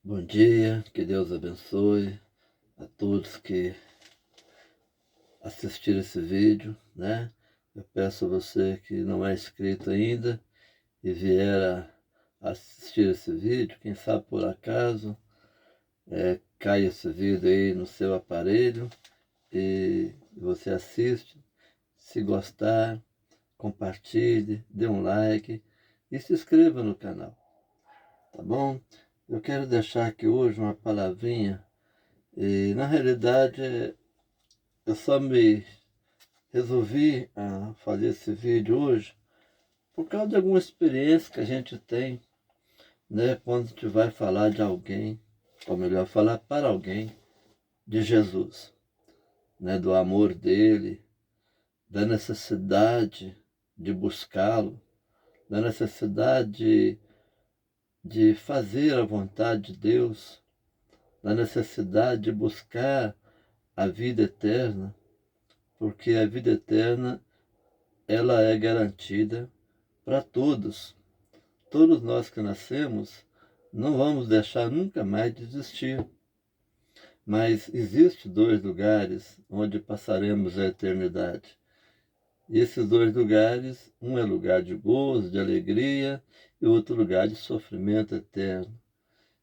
Bom dia, que Deus abençoe a todos que assistiram esse vídeo, né? Eu peço a você que não é inscrito ainda e vier a assistir esse vídeo, quem sabe por acaso, cai esse vídeo aí no seu aparelho e você assiste. Se gostar, compartilhe, dê um like e se inscreva no canal, tá bom? Eu quero deixar aqui hoje uma palavrinha e na realidade eu só me resolvi fazer esse vídeo hoje por causa de alguma experiência que a gente tem, né? Quando a gente vai falar de alguém, ou melhor, falar para alguém de Jesus, né? Do amor dele, da necessidade de buscá-lo, da necessidade de fazer a vontade de Deus, da necessidade de buscar a vida eterna, porque a vida eterna ela é garantida para todos. Todos nós que nascemos não vamos deixar nunca mais de existir. Mas existem dois lugares onde passaremos a eternidade. E esses dois lugares, um é lugar de gozo, de alegria, e outro lugar de sofrimento eterno.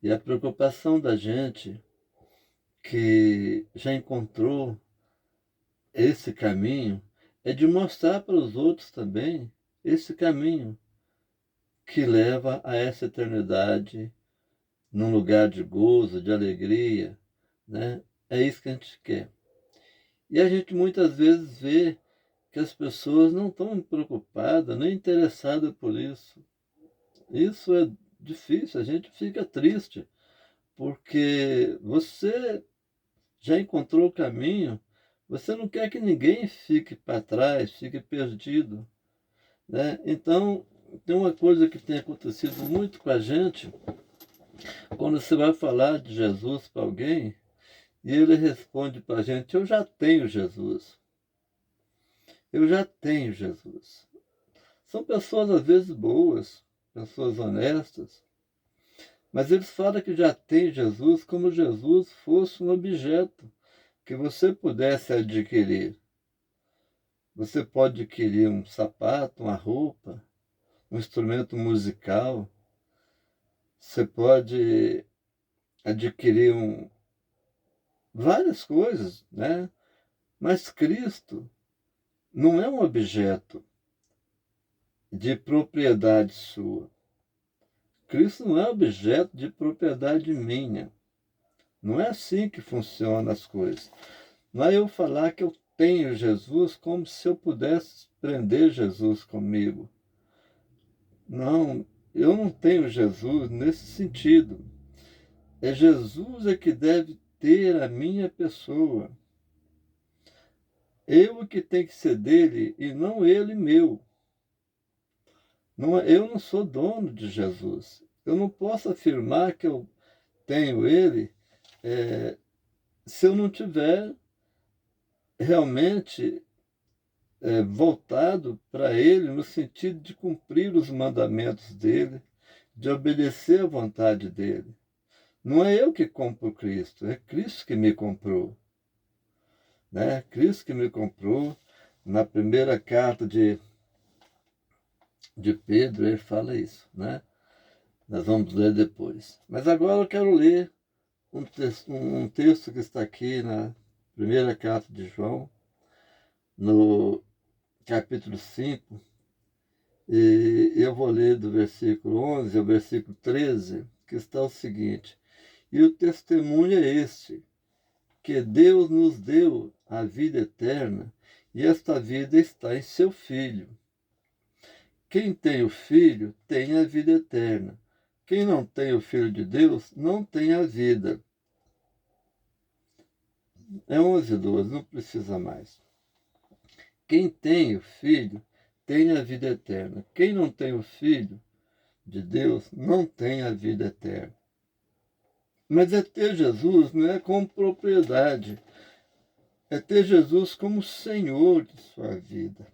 E a preocupação da gente que já encontrou esse caminho é de mostrar para os outros também esse caminho que leva a essa eternidade num lugar de gozo, de alegria, né? É isso que a gente quer. E a gente muitas vezes vê que as pessoas não estão preocupadas, nem interessadas por isso. Isso é difícil, a gente fica triste, porque você já encontrou o caminho, você não quer que ninguém fique para trás, fique perdido, né? Então, tem uma coisa que tem acontecido muito com a gente, quando você vai falar de Jesus para alguém, e ele responde para a gente: eu já tenho Jesus. Eu já tenho Jesus. São pessoas às vezes boas, pessoas honestas, mas eles falam que já tem Jesus como Jesus fosse um objeto que você pudesse adquirir. Você pode adquirir um sapato, uma roupa, um instrumento musical. Você pode adquirir várias coisas, né? Mas Cristo não é um objeto de propriedade sua. Cristo não é objeto de propriedade minha. Não é assim que funcionam as coisas. Não é eu falar que eu tenho Jesus como se eu pudesse prender Jesus comigo. Não, eu não tenho Jesus nesse sentido. É Jesus que deve ter a minha pessoa. Eu que tenho que ser dele e não ele meu. Não, eu não sou dono de Jesus. Eu não posso afirmar que eu tenho ele se eu não tiver realmente voltado para ele no sentido de cumprir os mandamentos dele, de obedecer à vontade dele. Não é eu que compro Cristo, é Cristo que me comprou. Né? Cristo que me comprou. Na primeira carta de Pedro, ele fala isso. Né? Nós vamos ler depois. Mas agora eu quero ler um texto que está aqui na primeira carta de João, no capítulo 5, e eu vou ler do versículo 11 ao versículo 13, que está o seguinte: e o testemunho é este, que Deus nos deu a vida eterna, e esta vida está em seu Filho. Quem tem o Filho tem a vida eterna. Quem não tem o Filho de Deus não tem a vida. É 11, 12, não precisa mais. Quem tem o Filho tem a vida eterna. Quem não tem o Filho de Deus não tem a vida eterna. Mas é ter Jesus não é como propriedade, é ter Jesus como Senhor de sua vida.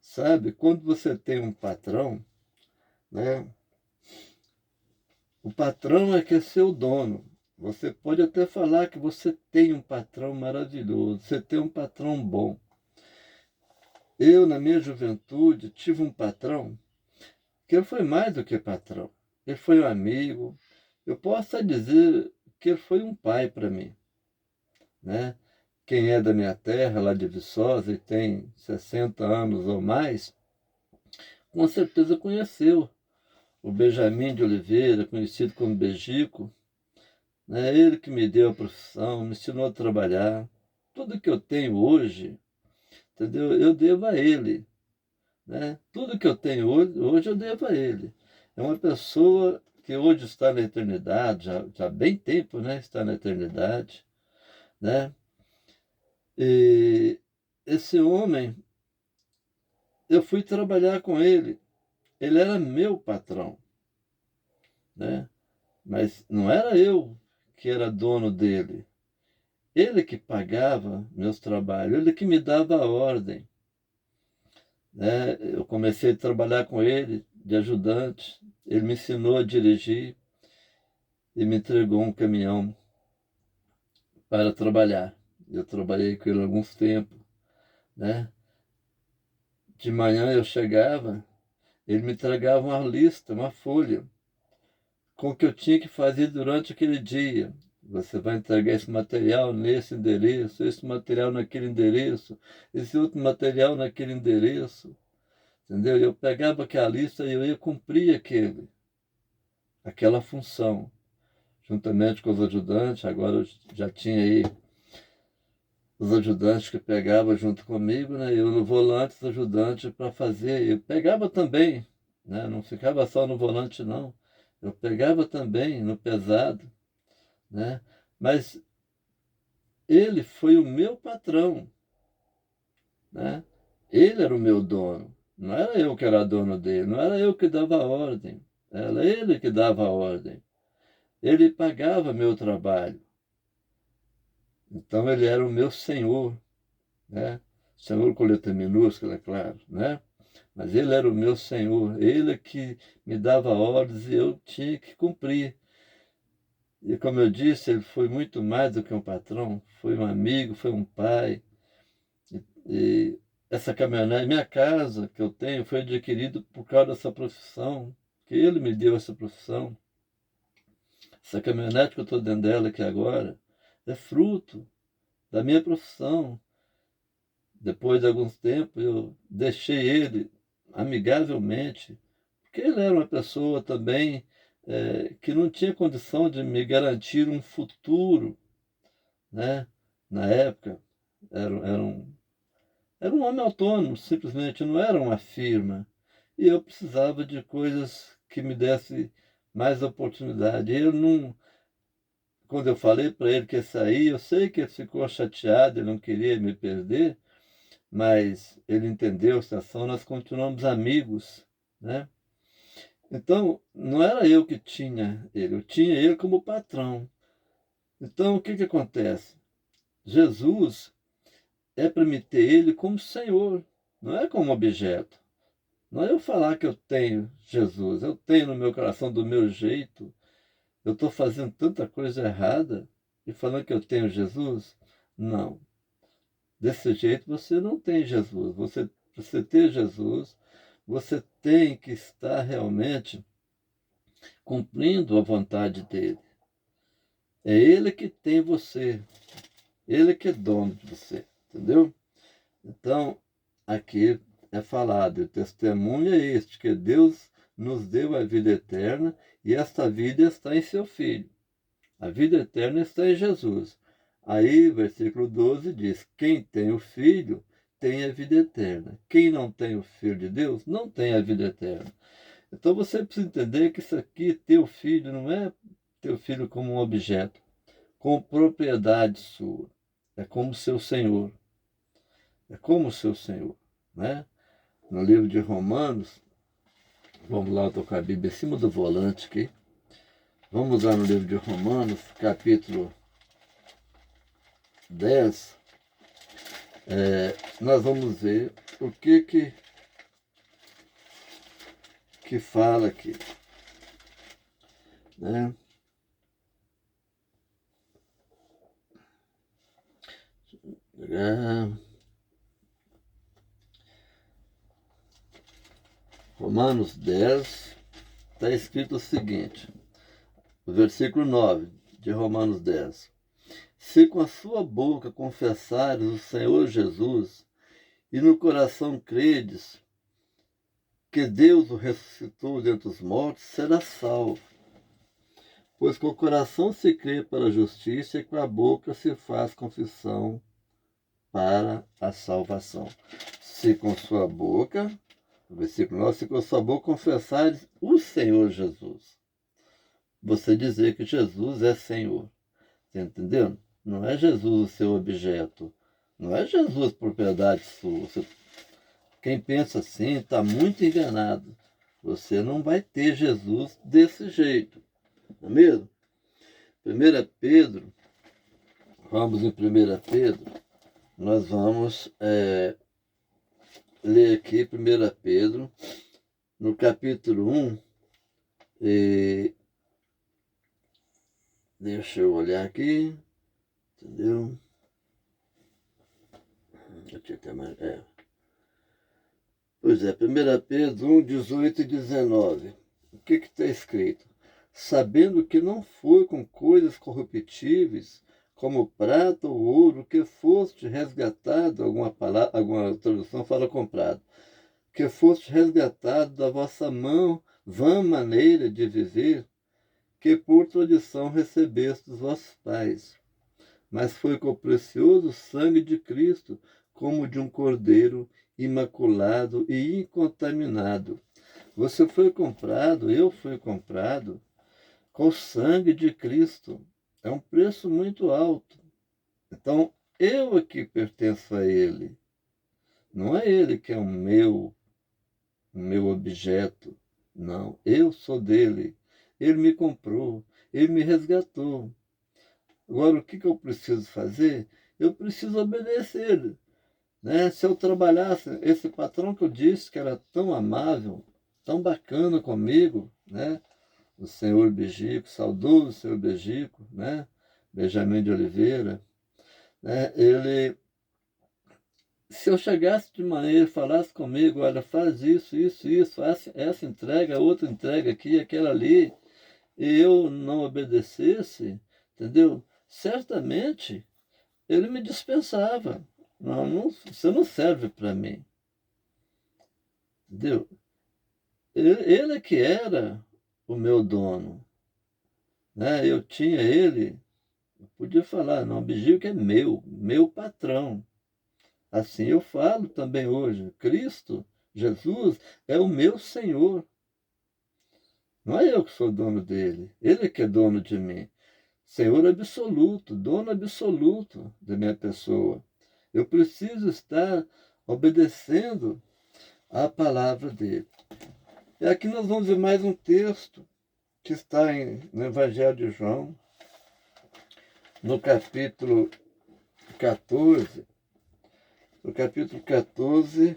Sabe, quando você tem um patrão, né, O patrão é que é seu dono. Você pode até falar que você tem um patrão maravilhoso, você tem um patrão bom. Eu, na minha juventude, tive um patrão que ele foi mais do que patrão. Ele foi um amigo. Eu posso até dizer que ele foi um pai para mim, né? Quem é da minha terra, lá de Viçosa, e tem 60 anos ou mais, com certeza conheceu o Benjamin de Oliveira, conhecido como Bejico, né? Ele que me deu a profissão, me ensinou a trabalhar. Tudo que eu tenho hoje, entendeu? Eu devo a ele, né? Tudo que eu tenho hoje eu devo a ele. É uma pessoa que hoje está na eternidade, já há bem tempo, né? Está na eternidade, né? E esse homem, eu fui trabalhar com ele. Ele era meu patrão, né? Mas não era eu que era dono dele. Ele que pagava meus trabalhos, ele que me dava a ordem, né? Eu comecei a trabalhar com ele de ajudante. Ele me ensinou a dirigir e me entregou um caminhão para trabalhar. Eu trabalhei com ele alguns tempos, né? De manhã eu chegava, ele me entregava uma lista, uma folha, com o que eu tinha que fazer durante aquele dia. Você vai entregar esse material nesse endereço, esse material naquele endereço, esse outro material naquele endereço, entendeu? Eu pegava aquela lista e eu ia cumprir aquela função, juntamente com os ajudantes. Agora eu já tinha aí os ajudantes que pegavam junto comigo, né? Eu no volante, os ajudantes para fazer. Eu pegava também, né? Não ficava só no volante, não. Eu pegava também no pesado, né? Mas ele foi o meu patrão, né? Ele era o meu dono. Não era eu que era dono dele, não era eu que dava a ordem. Era ele que dava a ordem. Ele pagava meu trabalho. Então ele era o meu senhor, né? Senhor com letra minúscula, é claro, né? Mas ele era o meu senhor, ele que me dava ordens e eu tinha que cumprir. E como eu disse, ele foi muito mais do que um patrão, foi um amigo, foi um pai. E essa caminhonete, minha casa que eu tenho, foi adquirida por causa dessa profissão, que ele me deu essa profissão. Essa caminhonete que eu estou dentro dela aqui agora é fruto da minha profissão. Depois de alguns tempos, eu deixei ele amigavelmente, porque ele era uma pessoa também que não tinha condição de me garantir um futuro, né? Na época, era um homem autônomo, simplesmente, não era uma firma. E eu precisava de coisas que me dessem mais oportunidade. Ele não, quando eu falei para ele que ia sair, eu sei que ele ficou chateado, ele não queria me perder, mas ele entendeu a situação, nós continuamos amigos, né? Então, não era eu que tinha ele, eu tinha ele como patrão. Então, o que que acontece? Jesus é para me ter ele como Senhor, não é como objeto. Não é eu falar que eu tenho Jesus, eu tenho no meu coração do meu jeito, eu estou fazendo tanta coisa errada e falando que eu tenho Jesus? Não. Desse jeito você não tem Jesus. Você ter Jesus, você tem que estar realmente cumprindo a vontade dele. É ele que tem você, ele que é dono de você, entendeu? Então, aqui é falado, o testemunho é este, que Deus nos deu a vida eterna e esta vida está em seu Filho. A vida eterna está em Jesus. Aí, versículo 12 diz: quem tem o Filho tem a vida eterna. Quem não tem o Filho de Deus não tem a vida eterna. Então você precisa entender que isso aqui, teu filho, não é teu filho como um objeto, com propriedade sua. É como seu Senhor. É como o seu Senhor, né? No livro de Romanos, vamos lá, eu estou com a Bíblia em cima do volante aqui. Vamos lá no livro de Romanos, capítulo 10. Nós vamos ver o que fala aqui. né? Romanos 10, está escrito o seguinte, o versículo 9 de Romanos 10. Se com a sua boca confessares o Senhor Jesus e no coração credes que Deus o ressuscitou dentre os mortos, será salvo. Pois com o coração se crê para a justiça e com a boca se faz confissão para a salvação. Se com sua boca, versículo 9, se com sua boca confessares o Senhor Jesus, você dizer que Jesus é Senhor. Você entendeu? Não é Jesus o seu objeto. Não é Jesus propriedade sua. Quem pensa assim está muito enganado. Você não vai ter Jesus desse jeito. Não é mesmo? 1 Pedro, vamos em 1 Pedro, nós vamos ler aqui 1 Pedro, no capítulo 1, deixa eu olhar aqui, entendeu? Pois é, 1 Pedro 1, 18 e 19. O que está escrito? Sabendo que não foi com coisas corruptíveis, como prata ou ouro, que foste resgatado, alguma tradução fala comprado, que foste resgatado da vossa vã maneira de viver, que por tradição recebeste dos vossos pais, mas foi com o precioso sangue de Cristo, como de um cordeiro imaculado e incontaminado. Você foi comprado, eu fui comprado, com o sangue de Cristo. É um preço muito alto. Então, eu aqui pertenço a Ele. Não é Ele que é o meu objeto. Não, eu sou dele. Ele me comprou, Ele me resgatou. Agora, o que eu preciso fazer? Eu preciso obedecer. Né? Se eu trabalhasse, esse patrão que eu disse que era tão amável, tão bacana comigo, né? O senhor Bejico, saudoso senhor Bejico, né? Benjamin de Oliveira, né? Ele, se eu chegasse de maneira, falasse comigo, olha, faz isso, faz essa entrega, outra entrega aqui, aquela ali, e eu não obedecesse, entendeu? Certamente ele me dispensava. Não, você não serve para mim. Entendeu? Ele é que era o meu dono. Né? Eu tinha ele, eu podia falar, não, Bejico é meu patrão. Assim eu falo também hoje. Cristo, Jesus, é o meu Senhor. Não é eu que sou dono dele, ele que é dono de mim. Senhor absoluto, dono absoluto da minha pessoa. Eu preciso estar obedecendo à palavra dele. E aqui nós vamos ver mais um texto que está no Evangelho de João, no capítulo 14. No capítulo 14,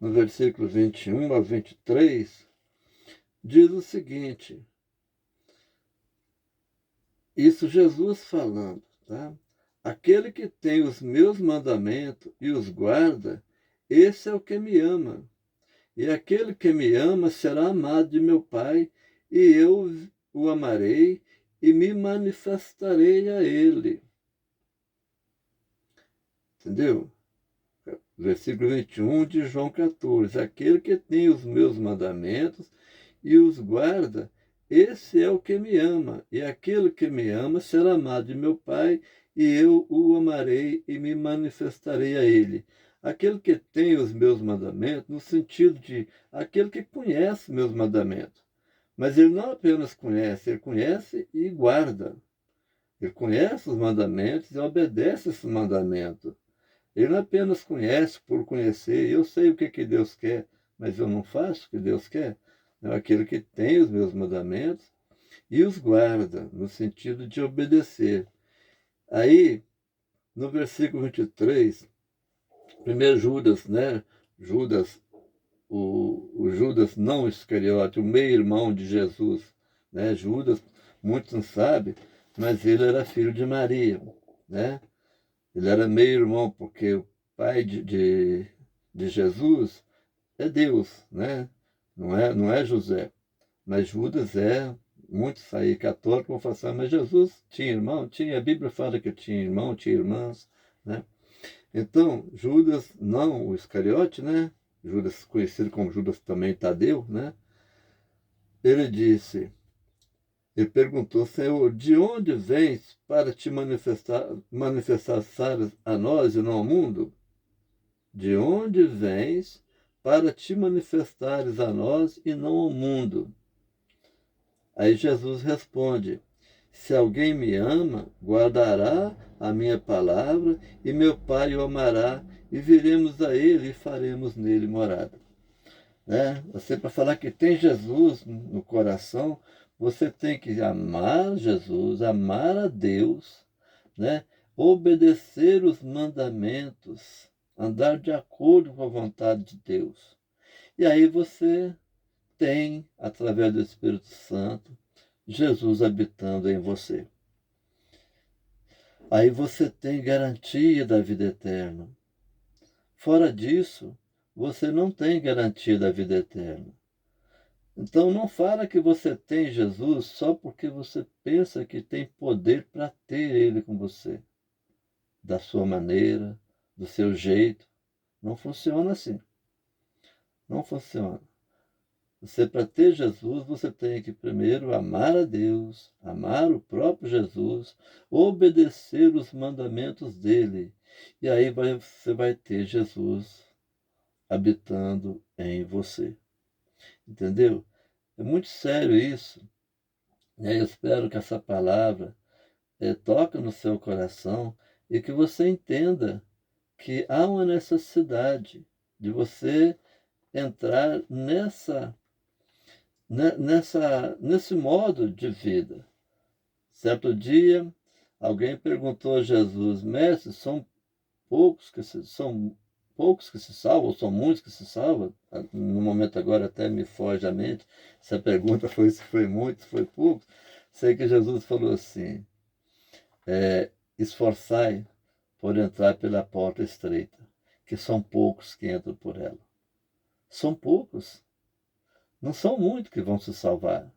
no versículo 21 a 23, diz o seguinte, isso Jesus falando, tá? Aquele que tem os meus mandamentos e os guarda, esse é o que me ama. E aquele que me ama será amado de meu Pai, e eu o amarei e me manifestarei a ele. Entendeu? Versículo 21 de João 14. Aquele que tem os meus mandamentos e os guarda, esse é o que me ama. E aquele que me ama será amado de meu Pai, e eu o amarei e me manifestarei a ele. Aquele que tem os meus mandamentos, no sentido de aquele que conhece meus mandamentos. Mas ele não apenas conhece, ele conhece e guarda. Ele conhece os mandamentos e obedece esses mandamentos. Ele não apenas conhece por conhecer, eu sei o que Deus quer, mas eu não faço o que Deus quer. É aquele que tem os meus mandamentos e os guarda, no sentido de obedecer. Aí, no versículo 23, primeiro Judas, né? Judas, o Judas não Iscariote, o meio-irmão de Jesus, né? Judas, muitos não sabem, mas ele era filho de Maria, né? Ele era meio-irmão, porque o pai de Jesus é Deus, né? Não é José. Mas Judas é, muitos aí católicos vão falar assim, mas Jesus tinha irmão? Tinha, a Bíblia fala que tinha irmão, tinha irmãs, né? Então, Judas, não o Iscariote, né? Judas, conhecido como Judas também Tadeu, né? Ele disse, ele perguntou, Senhor, de onde vens para te manifestar a nós e não ao mundo? De onde vens para te manifestares a nós e não ao mundo? Aí Jesus responde, se alguém me ama, guardará a minha palavra, e meu Pai o amará, e viremos a ele e faremos nele morada. Né? Você, para falar que tem Jesus no coração, você tem que amar Jesus, amar a Deus, né? Obedecer os mandamentos, andar de acordo com a vontade de Deus. E aí você tem, através do Espírito Santo, Jesus habitando em você. Aí você tem garantia da vida eterna. Fora disso, você não tem garantia da vida eterna. Então não fala que você tem Jesus só porque você pensa que tem poder para ter ele com você. Da sua maneira, do seu jeito. Não funciona assim. Não funciona. Você, para ter Jesus, você tem que primeiro amar a Deus, amar o próprio Jesus, obedecer os mandamentos dele. E aí você vai ter Jesus habitando em você. Entendeu? É muito sério isso. Né? Eu espero que essa palavra toque no seu coração e que você entenda que há uma necessidade de você entrar nesse modo de vida. Certo dia, alguém perguntou a Jesus, mestre, são poucos que se salvam, ou são muitos que se salvam? No momento agora até me foge a mente, se a pergunta foi se foi muito, se foi pouco. Sei que Jesus falou assim, esforçai por entrar pela porta estreita, que são poucos que entram por ela. São poucos. Não são muitos que vão se salvar.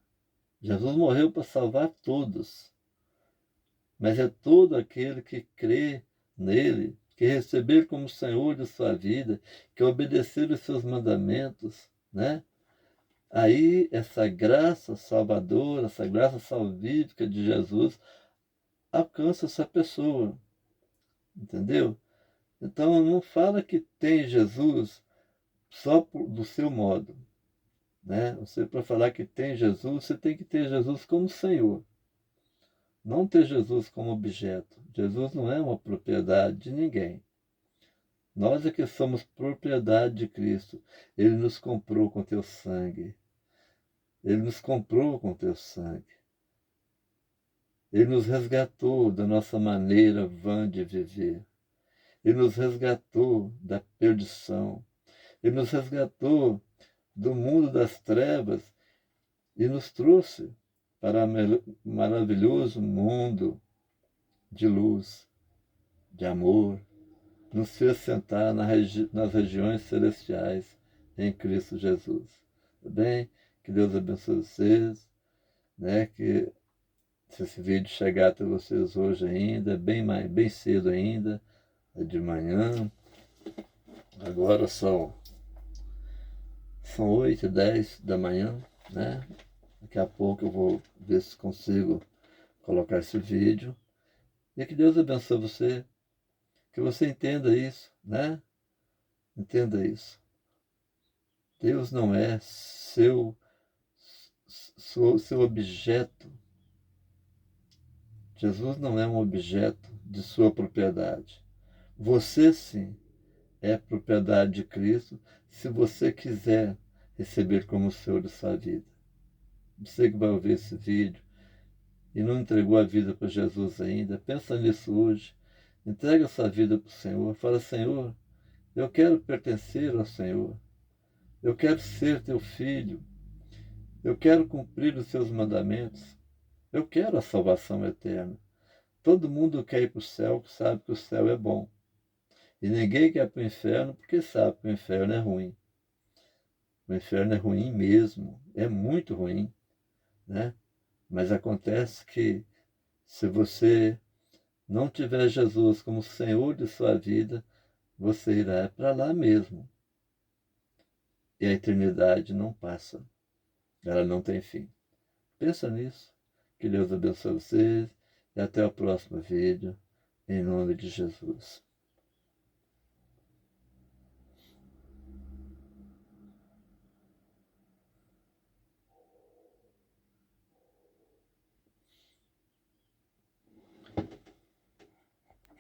Jesus morreu para salvar todos. Mas é todo aquele que crê nele, que receber como Senhor de sua vida, que obedecer os seus mandamentos, né? Aí essa graça salvadora, essa graça salvífica de Jesus alcança essa pessoa, entendeu? Então não fala que tem Jesus só do seu modo, né? Você, para falar que tem Jesus, você tem que ter Jesus como Senhor. Não ter Jesus como objeto. Jesus não é uma propriedade de ninguém. Nós é que somos propriedade de Cristo. Ele nos comprou com teu sangue. Ele nos comprou com teu sangue. Ele nos resgatou da nossa maneira vã de viver. Ele nos resgatou da perdição. Ele nos resgatou do mundo das trevas e nos trouxe para o maravilhoso mundo de luz, de amor. Nos fez sentar nas regiões celestiais em Cristo Jesus. Tá bem? Que Deus abençoe vocês, né? Que se esse vídeo chegar até vocês hoje ainda, bem cedo ainda, é de manhã. Agora são 8h10 da manhã, né? Daqui a pouco eu vou ver se consigo colocar esse vídeo. E que Deus abençoe você, que você entenda isso, né? Entenda isso. Deus não é seu objeto. Jesus não é um objeto de sua propriedade. Você sim é propriedade de Cristo se você quiser receber como Senhor de sua vida. Você que vai ouvir esse vídeo e não entregou a vida para Jesus ainda, pensa nisso hoje. Entrega sua vida para o Senhor. Fala, Senhor, eu quero pertencer ao Senhor. Eu quero ser teu filho. Eu quero cumprir os seus mandamentos. Eu quero a salvação eterna. Todo mundo quer ir para o céu, sabe que o céu é bom. E ninguém quer para o inferno porque sabe que o inferno é ruim. O inferno é ruim mesmo, é muito ruim, né? Mas acontece que se você não tiver Jesus como Senhor de sua vida, você irá para lá mesmo. E a eternidade não passa, ela não tem fim. Pensa nisso. Que Deus abençoe vocês e até o próximo vídeo, em nome de Jesus.